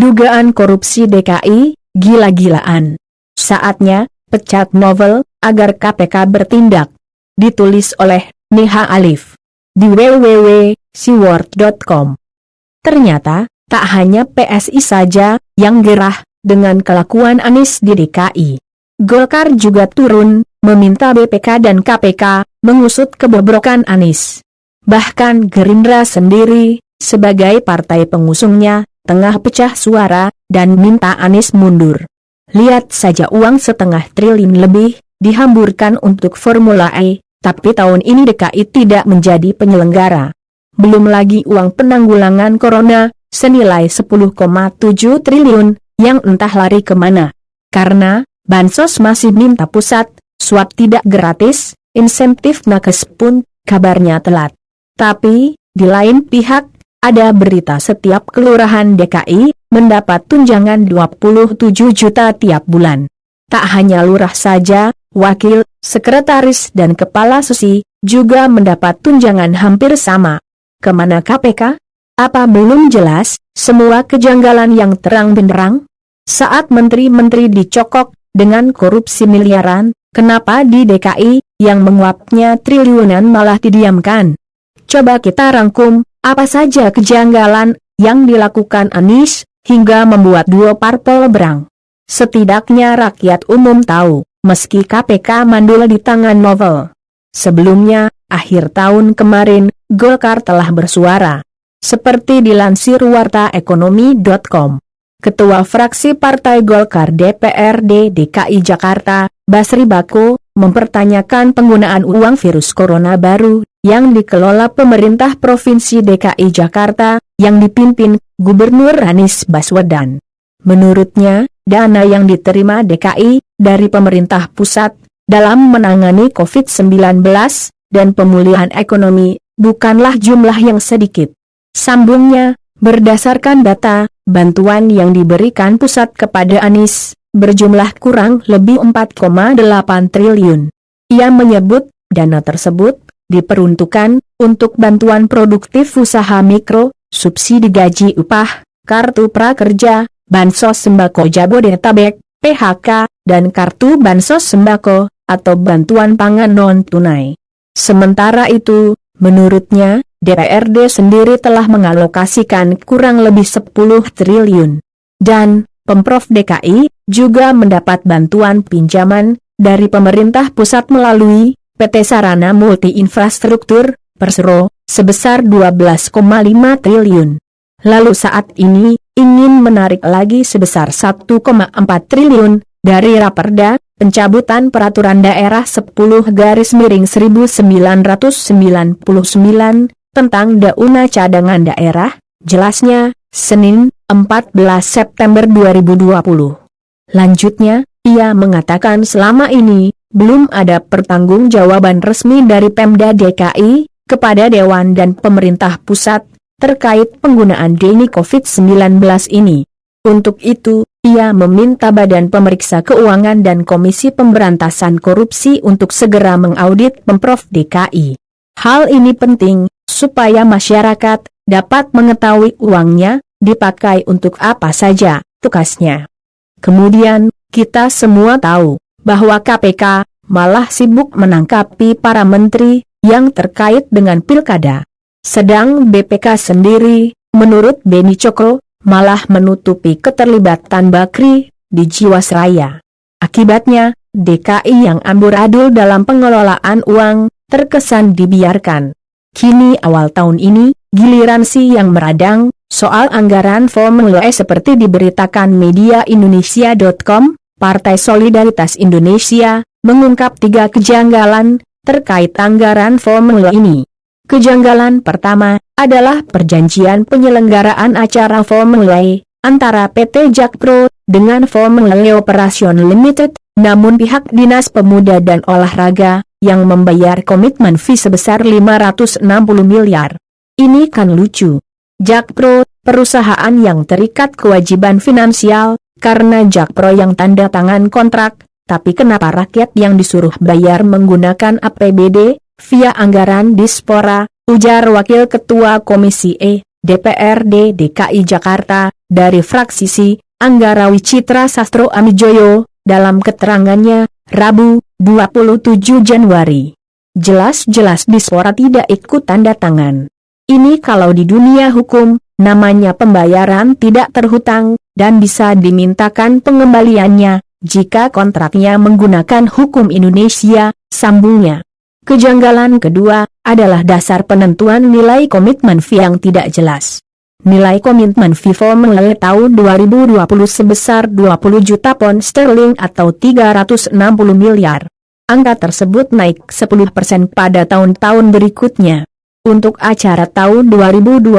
dugaan korupsi DKI, gila-gilaan. Saatnya, pecat novel, agar KPK bertindak. Ditulis oleh Niha Alif. Di www.siword.com. Ternyata, tak hanya PSI saja yang gerah dengan kelakuan Anies di DKI. Golkar juga turun, meminta BPK dan KPK mengusut kebobrokan Anies. Bahkan Gerindra sendiri, sebagai partai pengusungnya, tengah pecah suara dan minta Anies mundur. Lihat saja uang 0,5 triliun lebih dihamburkan untuk Formula E, tapi tahun ini DKI tidak menjadi penyelenggara. Belum lagi uang penanggulangan corona senilai 10,7 triliun yang entah lari kemana. Karena bansos masih minta pusat, suap tidak gratis, insentif nakes pun kabarnya telat. Tapi, di lain pihak, ada berita setiap kelurahan DKI mendapat tunjangan 27 juta tiap bulan. Tak hanya lurah saja, wakil, sekretaris dan kepala susi juga mendapat tunjangan hampir sama. Kemana KPK? Apa belum jelas, semua kejanggalan yang terang benderang? Saat menteri-menteri dicokok dengan korupsi miliaran, kenapa di DKI, yang menguapnya triliunan malah didiamkan? Coba kita rangkum, apa saja kejanggalan yang dilakukan Anies, hingga membuat dua parpol berang. Setidaknya rakyat umum tahu, meski KPK mandul di tangan novel. Sebelumnya, akhir tahun kemarin, Golkar telah bersuara. Seperti dilansir wartaekonomi.com. Ketua fraksi Partai Golkar DPRD DKI Jakarta, Basri Bako, mempertanyakan penggunaan uang virus corona baru yang dikelola pemerintah Provinsi DKI Jakarta yang dipimpin Gubernur Anies Baswedan. Menurutnya, dana yang diterima DKI dari pemerintah pusat dalam menangani COVID-19 dan pemulihan ekonomi bukanlah jumlah yang sedikit. Sambungnya, berdasarkan data, bantuan yang diberikan pusat kepada Anies berjumlah kurang lebih 4,8 triliun. Ia menyebut, dana tersebut diperuntukkan untuk bantuan produktif usaha mikro, subsidi gaji upah, kartu prakerja, bansos sembako Jabodetabek, PHK, dan kartu bansos sembako atau bantuan pangan non-tunai. Sementara itu, menurutnya, DPRD sendiri telah mengalokasikan kurang lebih 10 triliun. Dan, Pemprov DKI juga mendapat bantuan pinjaman dari pemerintah pusat melalui PT Sarana Multi Infrastruktur, Persero, sebesar 12,5 triliun. Lalu saat ini, ingin menarik lagi sebesar 1,4 triliun dari Raperda, pencabutan peraturan daerah 10/1999 tentang Dauna Cadangan Daerah, jelasnya, Senin, 14 September 2020. Lanjutnya, ia mengatakan selama ini, belum ada pertanggungjawaban resmi dari Pemda DKI kepada Dewan dan pemerintah pusat terkait penggunaan dana COVID-19 ini. Untuk itu, ia meminta Badan Pemeriksa Keuangan dan Komisi Pemberantasan Korupsi untuk segera mengaudit Pemprov DKI. Hal ini penting, supaya masyarakat dapat mengetahui uangnya dipakai untuk apa saja, tukasnya. Kemudian, kita semua tahu bahwa KPK malah sibuk menangkapi para menteri yang terkait dengan pilkada. Sedang BPK sendiri, menurut Beni Cokro, malah menutupi keterlibatan Bakri di Jiwasraya. Akibatnya, DKI yang amburadul dalam pengelolaan uang terkesan dibiarkan. Kini awal tahun ini, giliran si yang meradang soal anggaran Formula E seperti diberitakan media Indonesia.com. Partai Solidaritas Indonesia mengungkap 3 kejanggalan terkait anggaran Formula ini. Kejanggalan pertama adalah perjanjian penyelenggaraan acara Formula E antara PT Jakpro dengan Formula E Operation Limited, namun pihak Dinas Pemuda dan Olahraga yang membayar komitmen fee sebesar 560 miliar. Ini kan lucu. Jakpro, perusahaan yang terikat kewajiban finansial, karena Jakpro yang tanda tangan kontrak, tapi kenapa rakyat yang disuruh bayar menggunakan APBD, via anggaran Dispora, ujar Wakil Ketua Komisi E, DPRD DKI Jakarta, dari fraksi Si, Anggara Wicitra Sastro Amijoyo, dalam keterangannya, Rabu, 27 Januari. Jelas-jelas Dispora tidak ikut tanda tangan. Ini kalau di dunia hukum, namanya pembayaran tidak terhutang, dan bisa dimintakan pengembaliannya, jika kontraknya menggunakan hukum Indonesia, sambungnya. Kejanggalan kedua, adalah dasar penentuan nilai komitmen fee yang tidak jelas. Nilai komitmen fee Formula E tahun 2020 sebesar 20 juta pound sterling atau 360 miliar. Angka tersebut naik 10% pada tahun-tahun berikutnya. Untuk acara tahun 2020,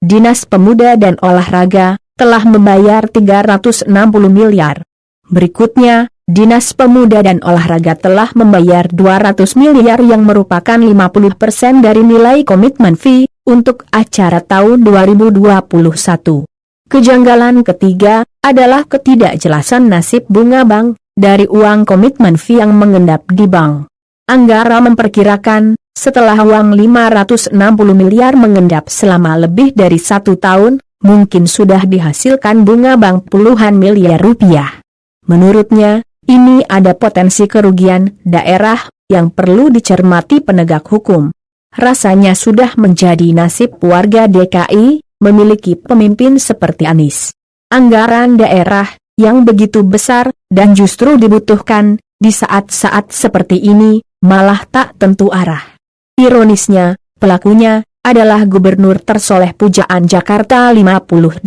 Dinas Pemuda dan Olahraga telah membayar 360 miliar. Berikutnya, Dinas Pemuda dan Olahraga telah membayar 200 miliar yang merupakan 50% dari nilai komitmen fee untuk acara tahun 2021. Kejanggalan ketiga adalah ketidakjelasan nasib bunga bank dari uang komitmen fee yang mengendap di bank. Anggara memperkirakan, setelah uang 560 miliar mengendap selama lebih dari 1 tahun, mungkin sudah dihasilkan bunga bank puluhan miliar rupiah. Menurutnya, ini ada potensi kerugian daerah yang perlu dicermati penegak hukum. Rasanya sudah menjadi nasib warga DKI memiliki pemimpin seperti Anies. Anggaran daerah yang begitu besar dan justru dibutuhkan di saat-saat seperti ini malah tak tentu arah. Ironisnya, pelakunya adalah Gubernur tersoleh pujaan Jakarta 58.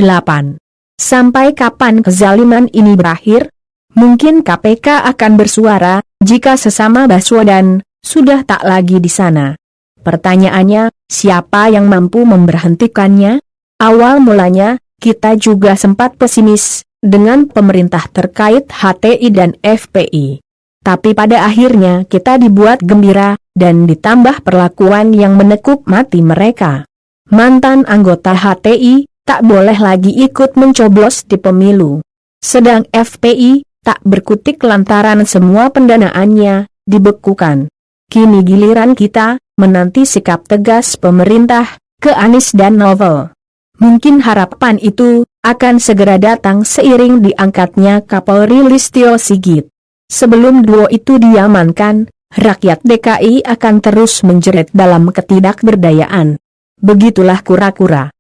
Sampai kapan kezaliman ini berakhir? Mungkin KPK akan bersuara, jika sesama Baswedan sudah tak lagi di sana. Pertanyaannya, siapa yang mampu memberhentikannya? Awal mulanya, kita juga sempat pesimis dengan pemerintah terkait HTI dan FPI. Tapi pada akhirnya kita dibuat gembira, dan ditambah perlakuan yang menekuk mati mereka. Mantan anggota HTI, tak boleh lagi ikut mencoblos di pemilu. Sedang FPI, tak berkutik lantaran semua pendanaannya dibekukan. Kini giliran kita menanti sikap tegas pemerintah ke Anies dan Novel. Mungkin harapan itu akan segera datang seiring diangkatnya Kapolri Listio Sigit. Sebelum duo itu diamankan, rakyat DKI akan terus menjerit dalam ketidakberdayaan. Begitulah kura-kura.